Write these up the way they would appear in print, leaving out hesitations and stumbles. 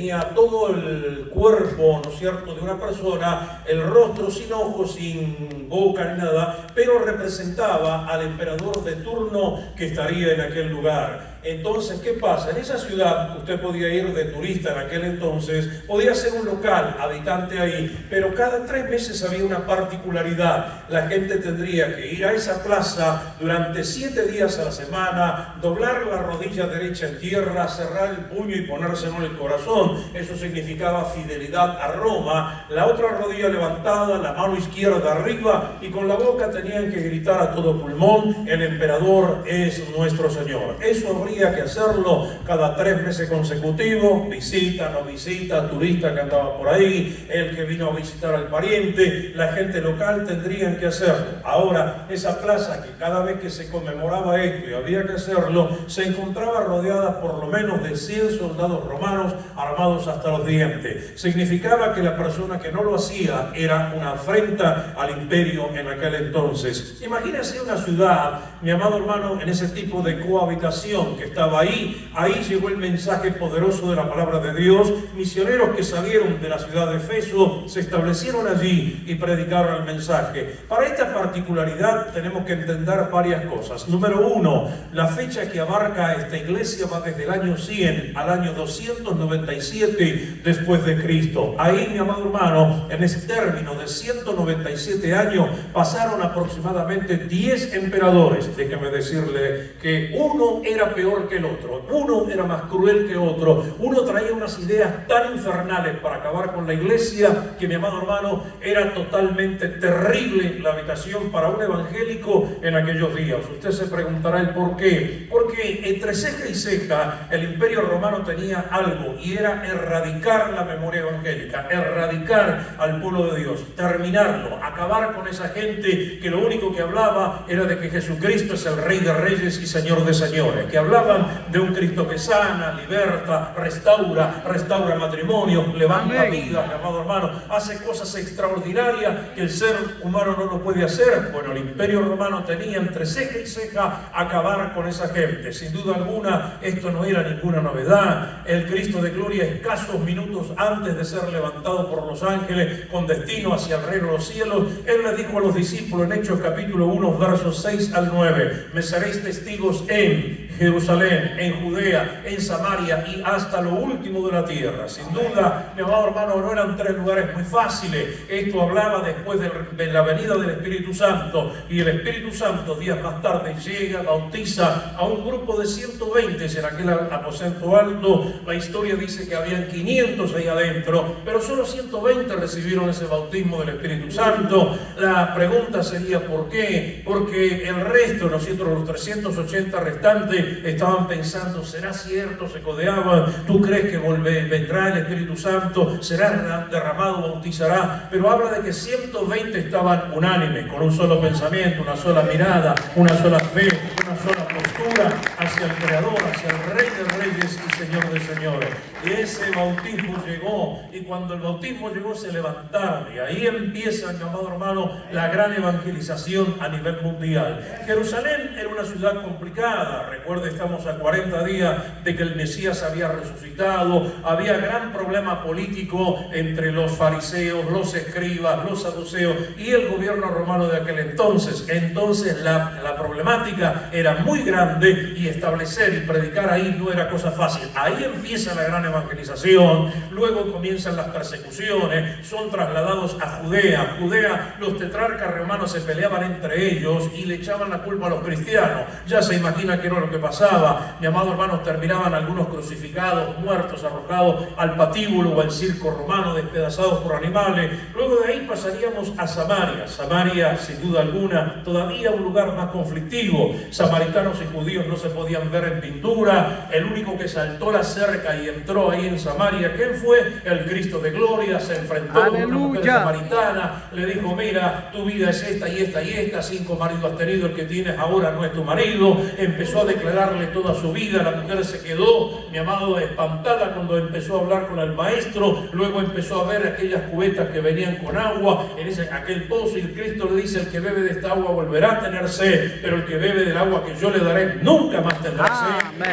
Tenía todo el cuerpo, ¿no es cierto?, de una persona, el rostro sin ojos, sin boca ni nada, pero representaba al emperador de turno que estaría en aquel lugar. Entonces, ¿qué pasa? En esa ciudad usted podía ir de turista en aquel entonces, podía ser un local, habitante ahí, pero cada 3 meses había una particularidad. La gente tendría que ir a esa plaza durante 7 días a la semana, doblar la rodilla derecha en tierra, cerrar el puño y ponérselo en el corazón. Eso significaba fidelidad a Roma. La otra rodilla levantada, la mano izquierda arriba, y con la boca tenían que gritar a todo pulmón: el emperador es nuestro Señor. Eso habría que hacerlo cada 3 meses consecutivos. Visita, no visita, turista que andaba por ahí, el que vino a visitar al pariente, la gente local tendrían que hacerlo. Ahora, esa plaza, que cada vez que se conmemoraba esto y había que hacerlo, se encontraba rodeada por lo menos de 100 soldados romanos armados hasta los dientes. Significaba que la persona que no lo hacía era una afrenta al imperio en aquel entonces. Imagínense una ciudad, mi amado hermano, en ese tipo de cohabitación que estaba ahí. Ahí llegó el mensaje poderoso de la palabra de Dios. Misioneros que salieron de la ciudad de Efeso se establecieron allí y predicaron el mensaje. Para esta particularidad tenemos que entender varias cosas. Número 1, la fecha que abarca esta iglesia va desde el año 100 al año 297 después de Cristo. Ahí, mi amado hermano, en ese término de 197 años pasaron aproximadamente 10 emperadores. Déjeme decirle que uno era peor que el otro, uno era más cruel que otro, uno traía unas ideas tan infernales para acabar con la iglesia que, mi amado hermano, era totalmente terrible la habitación para un evangélico en aquellos días. Usted se preguntará el por qué. Porque entre ceja y ceja el imperio romano tenía algo, y era erradicar la memoria evangélica, erradicar al pueblo de Dios, terminarlo, acabar con esa gente que lo único que hablaba era de que Jesucristo es el Rey de Reyes y Señor de Señores, que hablaban de un Cristo que sana, liberta, restaura matrimonio, levanta vidas, mi amado hermano, hace cosas extraordinarias que el ser humano no lo puede hacer. Bueno, el imperio romano tenía entre ceja y ceja acabar con esa gente. Sin duda alguna, esto no era ninguna novedad. El Cristo de gloria, escasos minutos antes de ser levantado por los ángeles con destino hacia el reino de los cielos, Él le dijo a los discípulos en Hechos capítulo 1, versos 6 al 9: me seréis testigos en Jerusalén, en Judea, en Samaria y hasta lo último de la tierra. Sin duda, mi amado hermano, no eran 3 lugares muy fáciles. Esto hablaba después de la venida del Espíritu Santo, y el Espíritu Santo días más tarde llega, bautiza a un grupo de 120 en aquel aposento alto. La historia dice que habían 500 ahí adentro, pero solo 120 recibieron ese bautismo del Espíritu Santo. La pregunta sería ¿por qué? Porque el resto, nosotros los 380 restantes, estaban pensando: ¿será cierto? Se codeaban: ¿tú crees que vendrá el Espíritu Santo? ¿Será derramado? ¿Bautizará? Pero habla de que 120 estaban unánimes, con un solo pensamiento, una sola mirada, una sola fe, una sola postura hacia el Creador, hacia el Rey de Reyes y Señor de Señores. Y ese bautismo llegó, y cuando el bautismo llegó se levantaron, y ahí empieza, mi amado hermano, la gran evangelización a nivel mundial. Jerusalén era una ciudad complicada. Recuerde, estamos a 40 días de que el Mesías había resucitado. Había gran problema político entre los fariseos, los escribas, los saduceos y el gobierno romano de aquel entonces. Entonces la problemática era muy grande, y establecer y predicar ahí no era cosa fácil. Ahí empieza la gran evangelización. Luego comienzan las persecuciones, son trasladados a Judea. Los tetrarcas romanos se peleaban entre ellos y le echaban la culpa a los cristianos. Ya se imagina qué era lo que pasaba. Mi amado hermano, terminaban algunos crucificados, muertos, arrojados al patíbulo o al circo romano, despedazados por animales. Luego de ahí pasaríamos a Samaria. Samaria, sin duda alguna, todavía un lugar más conflictivo. Samaritanos y judíos no se podían ver en pintura. El único que saltó la cerca y entró ahí en Samaria, ¿quién fue? El Cristo de gloria. Se enfrentó con una mujer samaritana, le dijo: mira, tu vida es esta y esta y esta, 5 maridos has tenido, el que tienes ahora no es tu marido. Empezó a declararle toda su vida. La mujer se quedó, mi amado, espantada cuando empezó a hablar con el maestro. Luego empezó a ver aquellas cubetas que venían con agua en aquel pozo, y el Cristo le dice: el que bebe de esta agua volverá a tener sed, pero el que bebe del agua que yo le daré nunca más tendrá sed.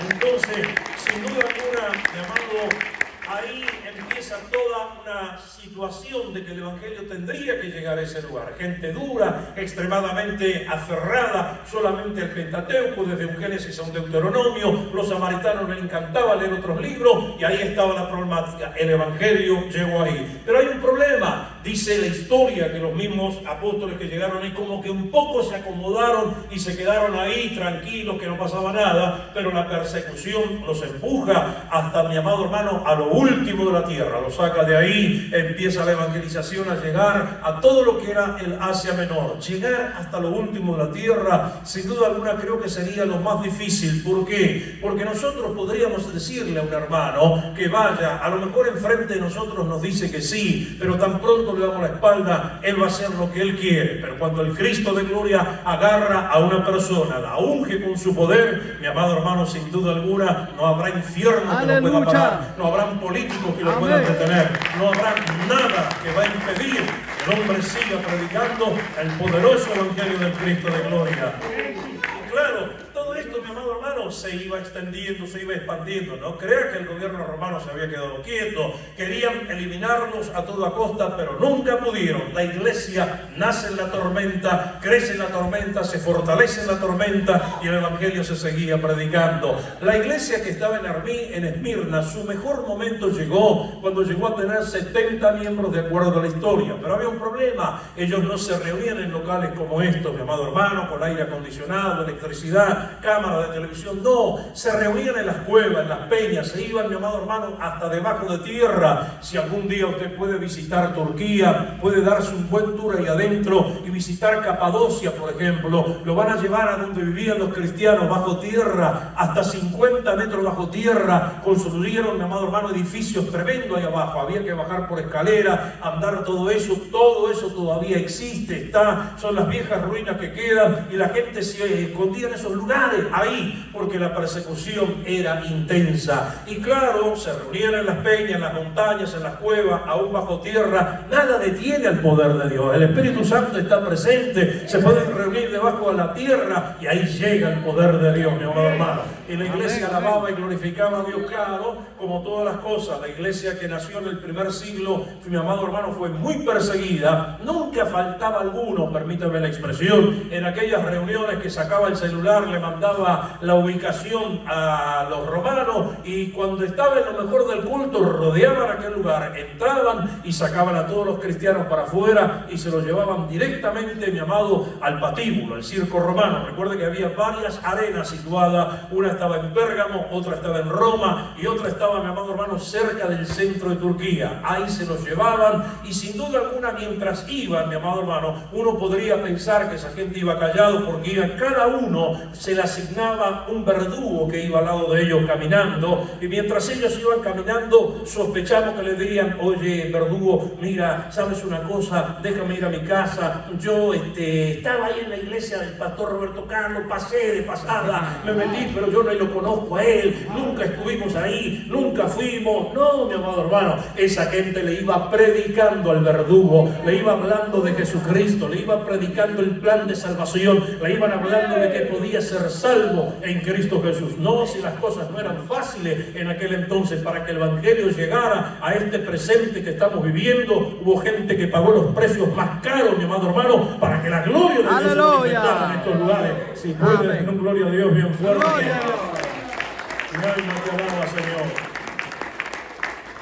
Entonces, sin duda alguna, mi amado, empieza toda una situación de que el Evangelio tendría que llegar a ese lugar. Gente dura, extremadamente aferrada solamente al Pentateuco, desde un Génesis a un Deuteronomio. Los samaritanos les encantaba leer otros libros y ahí estaba la problemática. El Evangelio llegó ahí. Pero hay un problema. Dice la historia que los mismos apóstoles que llegaron ahí como que un poco se acomodaron y se quedaron ahí tranquilos, que no pasaba nada, pero la persecución los empuja hasta, mi amado hermano, a lo último de la tierra. Los saca de ahí, empieza la evangelización a llegar a todo lo que era el Asia Menor. Llegar hasta lo último de la tierra, sin duda alguna, creo que sería lo más difícil. ¿Por qué? Porque nosotros podríamos decirle a un hermano que vaya, a lo mejor enfrente de nosotros nos dice que sí, pero tan pronto le damos la espalda, él va a hacer lo que él quiere. Pero cuando el Cristo de gloria agarra a una persona, la unge con su poder, mi amado hermano, sin duda alguna, no habrá infierno que lo pueda parar, no habrán políticos que lo puedan detener, no habrá nada que va a impedir que el hombre siga predicando el poderoso evangelio del Cristo de gloria. Claro, todo esto, mi amado hermano, se iba extendiendo, se iba expandiendo. No crea que el gobierno romano se había quedado quieto. Querían eliminarlos a toda costa, pero nunca pudieron. La iglesia nace en la tormenta, crece en la tormenta, se fortalece en la tormenta y el evangelio se seguía predicando. La iglesia que estaba en Esmirna, su mejor momento llegó cuando llegó a tener 70 miembros, de acuerdo a la historia. Pero había un problema. Ellos no se reunían en locales como estos, mi amado hermano, con aire acondicionado, electricidad, cámara de televisión. No, se reunían en las cuevas, en las peñas, se iban, mi amado hermano, hasta debajo de tierra. Si algún día usted puede visitar Turquía, puede darse un buen tour ahí adentro y visitar Capadocia, por ejemplo, lo van a llevar a donde vivían los cristianos, bajo tierra, hasta 50 metros bajo tierra. Construyeron, mi amado hermano, edificios tremendos ahí abajo. Había que bajar por escalera, andar todo eso todavía existe, son las viejas ruinas que quedan, y la gente se escondía en esos lugares ahí, porque la persecución era intensa. Y claro, se reunían en las peñas, en las montañas, en las cuevas, aún bajo tierra. Nada detiene al poder de Dios. El Espíritu Santo está presente. Se pueden reunir debajo de la tierra y ahí llega el poder de Dios, mi amado hermano. Y la iglesia alababa y glorificaba a Dios, claro, como todas las cosas. La iglesia que nació en el primer siglo, mi amado hermano, fue muy perseguida. Nunca faltaba alguno, permítame la expresión, en aquellas reuniones que sacaba el celular, le mandaba la ubicación a los romanos, y cuando estaba en lo mejor del culto, rodeaban aquel lugar, entraban y sacaban a todos los cristianos para afuera y se los llevaban directamente, mi amado, al patíbulo, al circo romano. Recuerde que había varias arenas situadas, una estaba en Pérgamo, otra estaba en Roma y otra estaba, mi amado hermano, cerca del centro de Turquía. Ahí se los llevaban, y sin duda alguna, mientras iban, mi amado hermano, uno podría pensar que esa gente iba callado, porque iban, cada uno se le asignaba un verdugo que iba al lado de ellos caminando, y mientras ellos iban caminando, sospechamos que le dirían: oye, verdugo, mira, ¿sabes una cosa? Déjame ir a mi casa. Yo estaba ahí en la iglesia del pastor Roberto Carlos, pasé de pasada, me metí, pero yo no lo conozco a él, nunca estuvimos ahí, nunca fuimos. No, mi amado hermano, esa gente le iba predicando al verdugo, le iba hablando de Jesucristo, le iba predicando el plan de salvación, le iban hablando de que podía ser salvo en Cristo Jesús. No, si las cosas no eran fáciles en aquel entonces para que el evangelio llegara a este presente que estamos viviendo, hubo gente que pagó los precios más caros, mi amado hermano, para que la gloria de Dios se manifestara en estos lugares. Si puede, un gloria a Dios bien fuerte. Mi alma te alaba, Señor.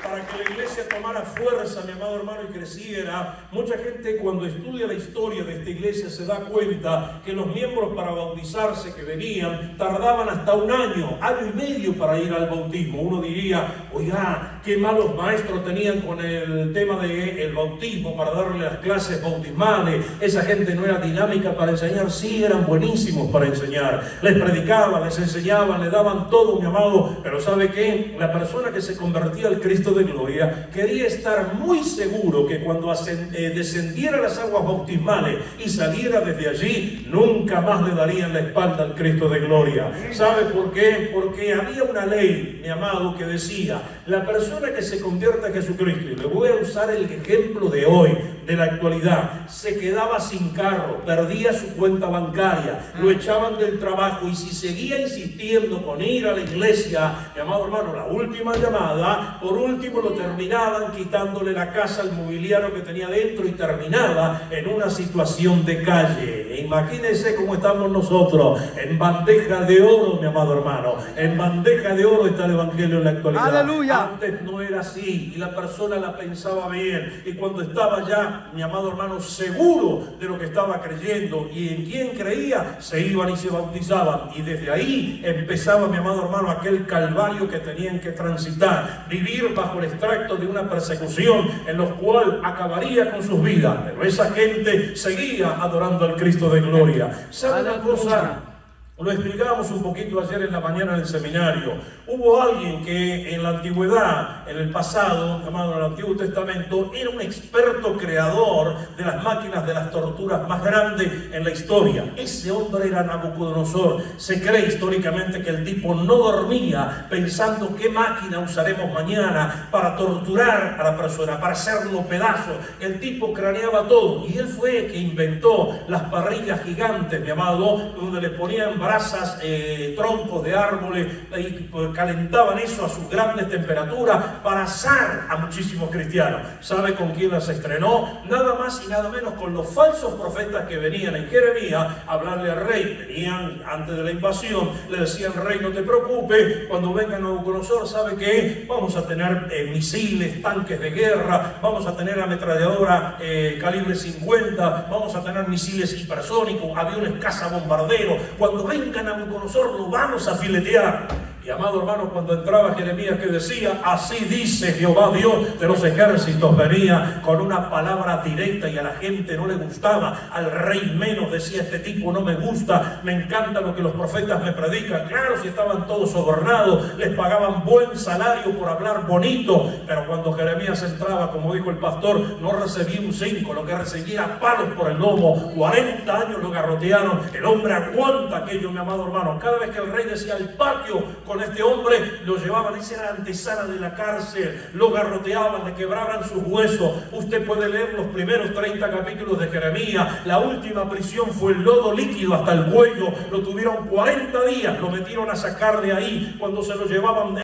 Para que la iglesia tomara fuerza, mi amado hermano, y creciera. Mucha gente, cuando estudia la historia de esta iglesia, se da cuenta que los miembros, para bautizarse que venían, tardaban hasta un año y medio para ir al bautismo. Uno diría: oiga, qué malos maestros tenían con el tema del bautismo para darle las clases bautismales. Esa gente no era dinámica para enseñar. Sí, eran buenísimos para enseñar. Les predicaban, les enseñaban, les daban todo, mi amado. Pero ¿sabe qué? La persona que se convertía al Cristo de gloria quería estar muy seguro que cuando descendiera las aguas bautismales y saliera desde allí, nunca más le darían la espalda al Cristo de gloria. ¿Sabe por qué? Porque había una ley, mi amado, que decía: la persona que se convierta a Jesucristo, y le voy a usar el ejemplo de hoy, de la actualidad. Se quedaba sin carro, perdía su cuenta bancaria, lo echaban del trabajo y si seguía insistiendo con ir a la iglesia, mi amado hermano, la última llamada, por último lo terminaban quitándole la casa, el mobiliario que tenía dentro y terminaba en una situación de calle. Imagínense cómo estamos nosotros, en bandeja de oro, mi amado hermano, en bandeja de oro está el evangelio en la actualidad. ¡Aleluya! Antes no era así y la persona la pensaba bien, y cuando estaba ya, mi amado hermano, seguro de lo que estaba creyendo y en quién creía, se iban y se bautizaban, y desde ahí empezaba, mi amado hermano, aquel calvario que tenían que transitar, vivir bajo el extracto de una persecución en lo cual acabaría con sus vidas, pero esa gente seguía adorando al Cristo de gloria. ¿Sabe una cosa? Lo explicábamos un poquito ayer en la mañana en el seminario. Hubo alguien que en la antigüedad, en el pasado, llamado en el Antiguo Testamento, era un experto creador de las máquinas de las torturas más grandes en la historia. Ese hombre era Nabucodonosor. Se cree históricamente que el tipo no dormía pensando qué máquina usaremos mañana para torturar a la persona, para hacerlo pedazos. El tipo craneaba todo y él fue que inventó las parrillas gigantes, llamado, donde le ponían brasas, troncos de árboles y calentaban eso a sus grandes temperaturas para asar a muchísimos cristianos. ¿Sabe con quién las estrenó? Nada más y nada menos con los falsos profetas que venían en Jeremías a hablarle al rey. Venían antes de la invasión, le decían: rey, no te preocupes, cuando venga Nabucodonosor, ¿sabe qué? Vamos a tener misiles, tanques de guerra, vamos a tener ametralladora calibre 50, vamos a tener misiles hipersónicos, aviones cazabombarderos. Cuando venga Nabucodonosor lo vamos a filetear. Y amado hermano, cuando entraba Jeremías, que decía: así dice Jehová Dios de los ejércitos, venía con una palabra directa y a la gente no le gustaba, al rey menos. Decía: este tipo no me gusta, me encanta lo que los profetas me predican. Claro, si estaban todos sobornados, les pagaban buen salario por hablar bonito, pero cuando Jeremías entraba, como dijo el pastor, no recibía un 5, lo que recibía palos por el lomo. 40 años lo garrotearon. El hombre aguanta aquello, mi amado hermano. Cada vez que el rey decía: al patio con este hombre, lo llevaban, esa era la antesala de la cárcel, lo garroteaban, le quebraban sus huesos. Usted puede leer los primeros 30 capítulos de Jeremías. La última prisión fue el lodo líquido hasta el cuello, lo tuvieron 40 días, lo metieron a sacar de ahí. Cuando se lo llevaban